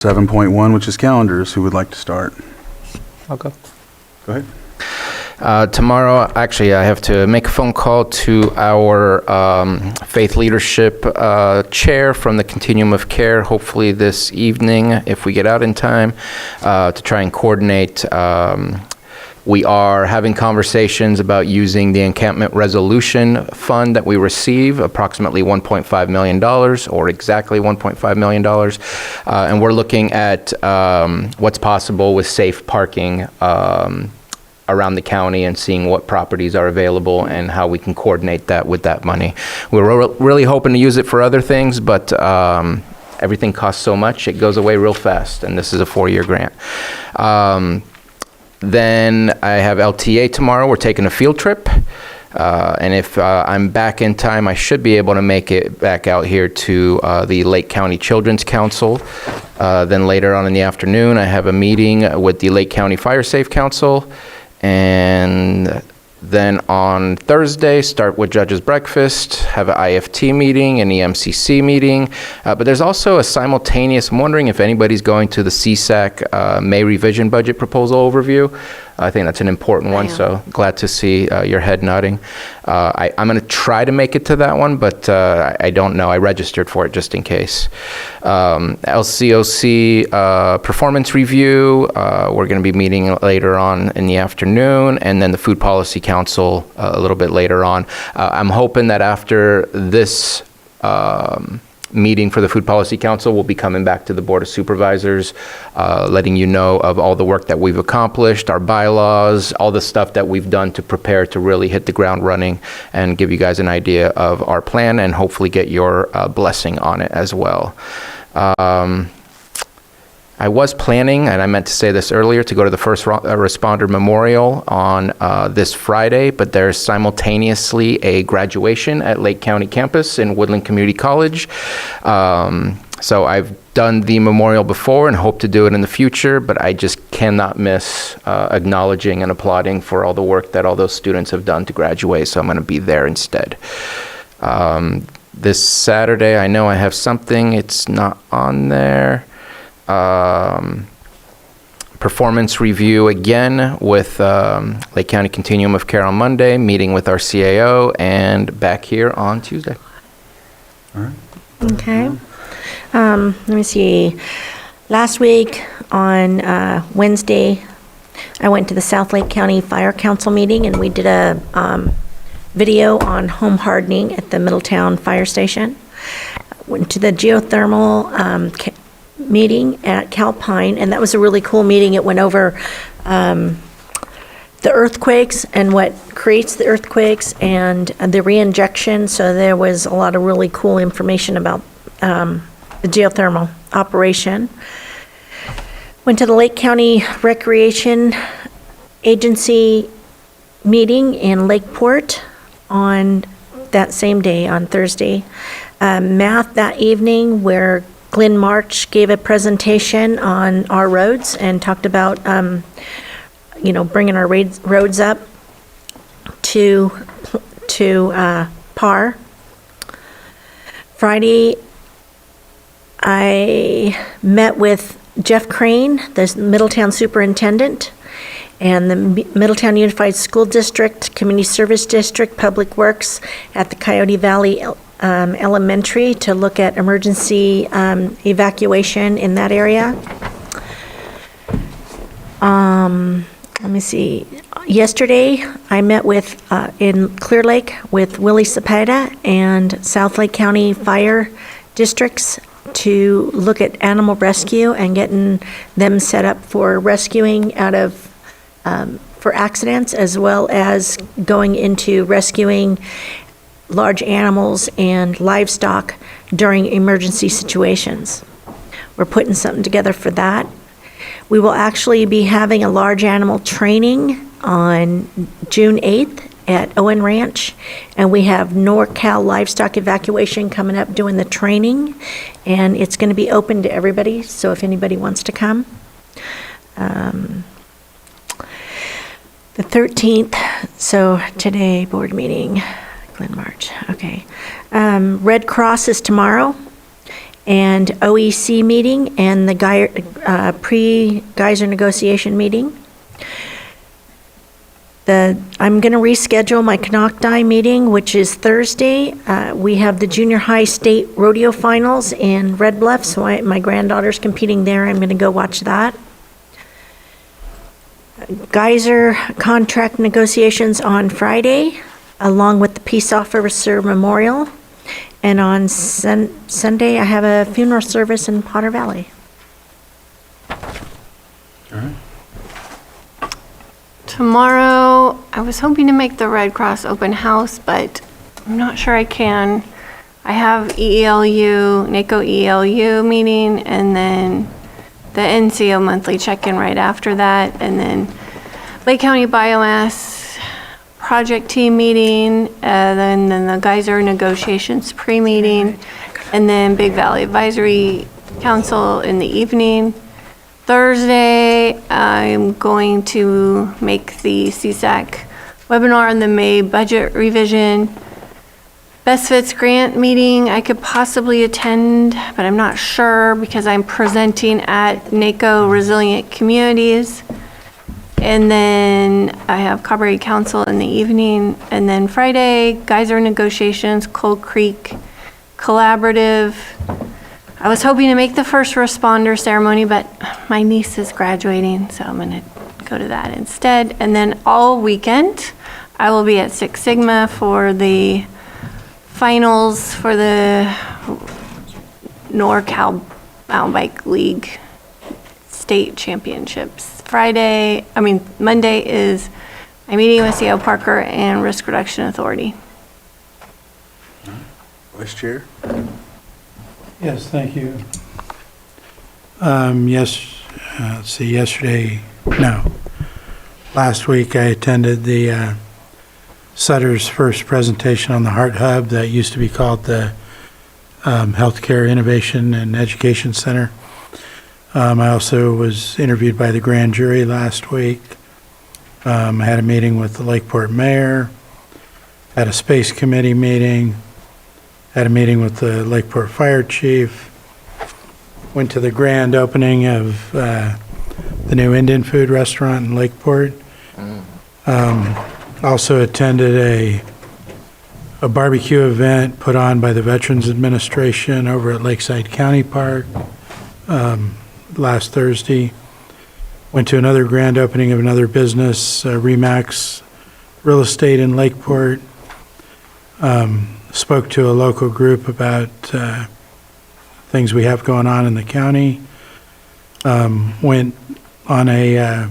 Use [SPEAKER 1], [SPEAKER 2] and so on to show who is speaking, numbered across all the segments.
[SPEAKER 1] 7.1, which is calendars. Who would like to start?
[SPEAKER 2] I'll go.
[SPEAKER 1] Go ahead.
[SPEAKER 2] Tomorrow, actually, I have to make a phone call to our faith leadership chair from the Continuum of Care, hopefully this evening, if we get out in time, to try and coordinate. We are having conversations about using the encampment resolution fund that we receive, approximately $1.5 million, or exactly $1.5 million. And we're looking at what's possible with safe parking around the county and seeing what properties are available and how we can coordinate that with that money. We're really hoping to use it for other things, but everything costs so much, it goes away real fast, and this is a 4-year grant. Then I have LTA tomorrow. We're taking a field trip. And if I'm back in time, I should be able to make it back out here to the Lake County Children's Council. Then later on in the afternoon, I have a meeting with the Lake County Fire Safe Council. And then on Thursday, start with Judge's Breakfast, have an IFT meeting, an EMCC meeting. But there's also a simultaneous, I'm wondering if anybody's going to the CSAC May revision budget proposal overview. I think that's an important one, so glad to see your head nodding. I'm going to try to make it to that one, but I don't know. I registered for it just in case. LCOC performance review, we're going to be meeting later on in the afternoon, and then the Food Policy Council a little bit later on. I'm hoping that after this meeting for the Food Policy Council, we'll be coming back to the Board of Supervisors, letting you know of all the work that we've accomplished, our bylaws, all the stuff that we've done to prepare to really hit the ground running and give you guys an idea of our plan and hopefully get your blessing on it as well. I was planning, and I meant to say this earlier, to go to the First Responder Memorial on this Friday, but there's simultaneously a graduation at Lake County campus in Woodland Community College. So I've done the memorial before and hope to do it in the future, but I just cannot miss acknowledging and applauding for all the work that all those students have done to graduate, so I'm going to be there instead. This Saturday, I know I have something, it's not on there. Performance review again with Lake County Continuum of Care on Monday, meeting with our CAO, and back here on Tuesday.
[SPEAKER 1] All right.
[SPEAKER 3] Okay. Let me see. Last week on Wednesday, I went to the South Lake County Fire Council meeting, and we did a video on home hardening at the Middletown Fire Station. Went to the geothermal meeting at Calpine, and that was a really cool meeting. It went over the earthquakes and what creates the earthquakes and the reinjection, so there was a lot of really cool information about the geothermal operation. Went to the Lake County Recreation Agency meeting in Lakeport on that same day, on Thursday. Math that evening, where Glenn March gave a presentation on our roads and talked about, bringing our roads up to par. Friday, I met with Jeff Crane, the Middletown superintendent, and the Middletown Unified School District, Community Service District, Public Works at the Coyote Valley Elementary to look at emergency evacuation in that area. Let me see. Yesterday, I met with in Clear Lake with Willie Cepeda and South Lake County Fire Districts to look at animal rescue and getting them set up for rescuing out of for accidents, as well as going into rescuing large animals and livestock during emergency situations. We're putting something together for that. We will actually be having a large animal training on June 8th at Owen Ranch, and we have NorCal Livestock Evacuation coming up doing the training, and it's going to be open to everybody, so if anybody wants to come. The 13th, so today, board meeting, Glen March, okay. Red Cross is tomorrow, and OEC meeting and the pre-Geyser negotiation meeting. I'm going to reschedule my Canocti meeting, which is Thursday. We have the junior high state rodeo finals in Red Bluff, so my granddaughter's competing there. I'm going to go watch that. Geyser contract negotiations on Friday, along with the Peace Officer Memorial. And on Sunday, I have a funeral service in Potter Valley.
[SPEAKER 1] All right.
[SPEAKER 4] Tomorrow, I was hoping to make the Red Cross open house, but I'm not sure I can. I have NACO ELU meeting, and then the NCO monthly check-in right after that, and then Lake County Biomass Project Team meeting, then the Geyser negotiations pre-meeting, and then Big Valley Advisory Council in the evening. Thursday, I'm going to make the CSAC webinar on the May budget revision. Best Fits grant meeting, I could possibly attend, but I'm not sure because I'm presenting at NACO Resilient Communities. And then I have Cabaret Council in the evening. And then Friday, Geyser negotiations, Cold Creek Collaborative. I was hoping to make the first responder ceremony, but my niece is graduating, so I'm gonna go to that instead. And then all weekend, I will be at Six Sigma for the finals for the NorCal Mountain Bike League state championships. Monday is I'm meeting with CO Parker and Risk Reduction Authority.
[SPEAKER 1] Vice Chair?
[SPEAKER 5] Yes, thank you. Last week I attended the Sutter's first presentation on the Heart Hub that used to be called the Healthcare Innovation and Education Center. I also was interviewed by the grand jury last week. I had a meeting with the Lakeport mayor, had a space committee meeting, had a meeting with the Lakeport fire chief, went to the grand opening of the new Indian food restaurant in Lakeport. Also attended a barbecue event put on by the Veterans Administration over at Lakeside County Park last Thursday. Went to another grand opening of another business, Remax Real Estate in Lakeport. Spoke to a local group about things we have going on in the county. Went on a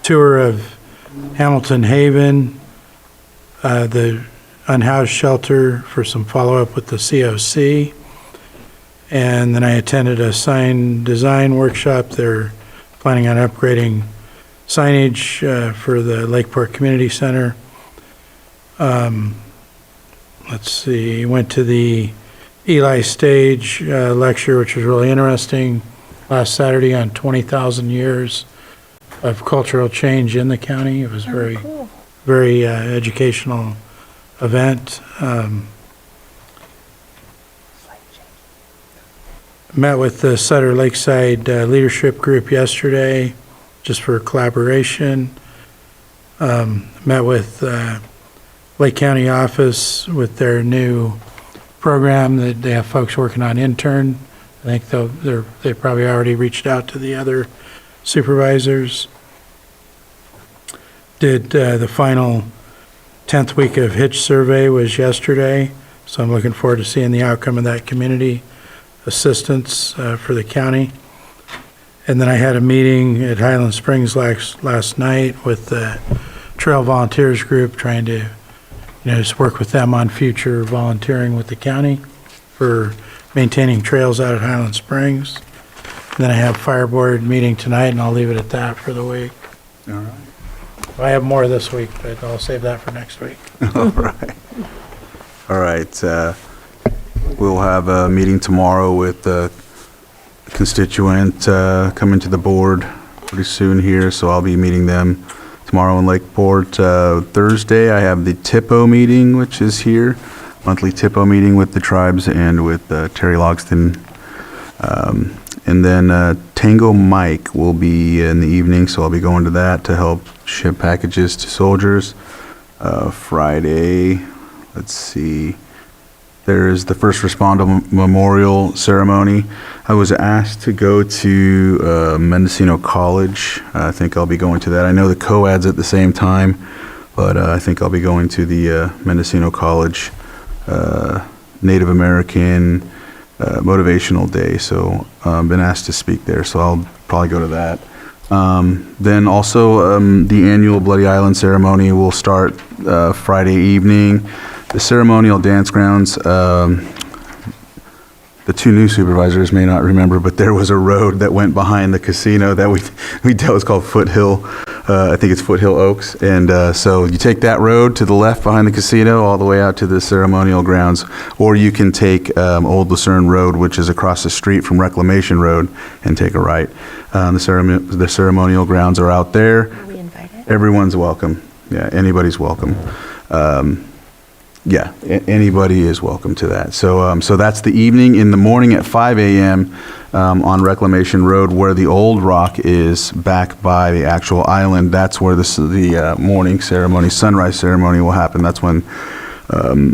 [SPEAKER 5] tour of Hamilton Haven, the unhoused shelter for some follow-up with the COC. And then I attended a sign design workshop. They're planning on upgrading signage for the Lakeport Community Center. Let's see, went to the Eli Stage lecture, which was really interesting, last Saturday on 20,000 years of cultural change in the county. It was very educational event. Met with the Sutter Lakeside Leadership Group yesterday, just for collaboration. Met with Lake County office with their new program that they have folks working on intern. I think they probably already reached out to the other supervisors. Did the final 10th week of Hitch survey was yesterday, so I'm looking forward to seeing the outcome of that community assistance for the county. And then I had a meeting at Highland Springs last night with the Trail Volunteers Group, trying to just work with them on future volunteering with the county for maintaining trails out at Highland Springs. And then I have Fire Board meeting tonight, and I'll leave it at that for the week.
[SPEAKER 1] All right.
[SPEAKER 5] I have more this week, but I'll save that for next week.
[SPEAKER 1] All right. All right. We'll have a meeting tomorrow with the constituent coming to the board pretty soon here, so I'll be meeting them tomorrow in Lakeport. Thursday, I have the TIPO meeting, which is here, monthly TIPO meeting with the tribes and with Terry Logston And then Tango Mike will be in the evening, so I'll be going to that to help ship packages to soldiers. Friday, let's see, there's the First Responder Memorial Ceremony. I was asked to go to Mendocino College. I think I'll be going to that. I know the co-ed's at the same time, but I think I'll be going to the Mendocino College Native American Motivational Day. So I've been asked to speak there, so I'll probably go to that. Then also the annual Bloody Island ceremony will start Friday evening. The ceremonial dance grounds, the two new supervisors may not remember, but there was a road that went behind the casino that we dealt was called Foothill. I think it's Foothill Oaks. And so you take that road to the left behind the casino all the way out to the ceremonial grounds, or you can take Old Lucerne Road, which is across the street from Reclamation Road, and take a right. The ceremonial grounds are out there.
[SPEAKER 3] Are we invited?
[SPEAKER 1] Everyone's welcome. Yeah, anybody's welcome. Yeah, anybody is welcome to that. So, so that's the evening. In the morning at 5 a.m. On Reclamation Road, where the old rock is back by the actual island. That's where the morning ceremony, sunrise ceremony, will happen. That's when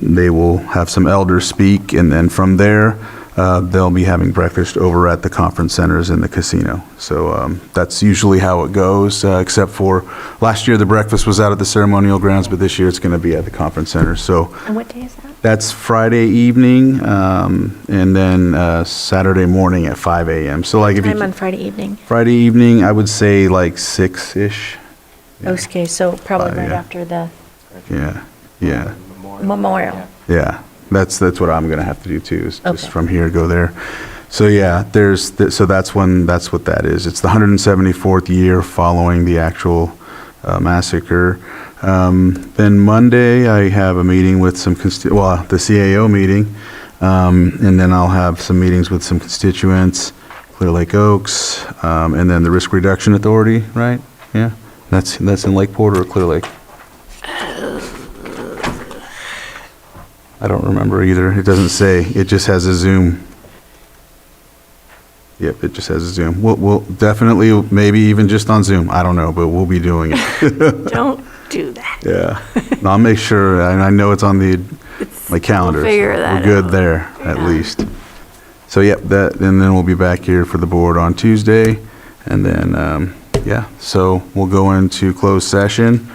[SPEAKER 1] they will have some elders speak, and then from there, they'll be having breakfast over at the conference centers in the casino. So that's usually how it goes, except for last year the breakfast was out at the ceremonial grounds, but this year it's going to be at the conference center. So
[SPEAKER 3] And what day is that?
[SPEAKER 1] that's Friday evening, and then Saturday morning at 5 a.m. So like if
[SPEAKER 3] Time
[SPEAKER 1] you
[SPEAKER 3] on Friday evening.
[SPEAKER 1] Friday evening, I would say like 6-ish.
[SPEAKER 3] Okay, so probably
[SPEAKER 1] Five,
[SPEAKER 3] right
[SPEAKER 1] yeah.
[SPEAKER 3] after the
[SPEAKER 1] Yeah.
[SPEAKER 3] memorial.
[SPEAKER 1] Yeah, that's what I'm gonna have to do too, is just
[SPEAKER 3] Okay.
[SPEAKER 1] from here go there. So yeah, so that's what that is. It's the 174th year following the actual massacre. Then Monday, I have a meeting with some the CAO meeting, and then I'll have some meetings with some constituents, Clear Lake Oaks, and then the Risk Reduction Authority, right? Yeah, that's in Lakeport or Clear Lake? I don't remember either. It doesn't say. It just has a Zoom. Yep, it just has a Zoom. We'll definitely, maybe even just on Zoom. I don't know, but we'll be doing it.
[SPEAKER 4] Don't do that.
[SPEAKER 1] Yeah. No, I'll make sure, and I know it's on my calendar.
[SPEAKER 4] We'll figure
[SPEAKER 1] so
[SPEAKER 4] that
[SPEAKER 1] we're good
[SPEAKER 4] out.
[SPEAKER 1] there, at
[SPEAKER 4] Yeah.
[SPEAKER 1] least. So, yep, and then we'll be back here for the board on Tuesday. And then, yeah, so we'll go into closed session.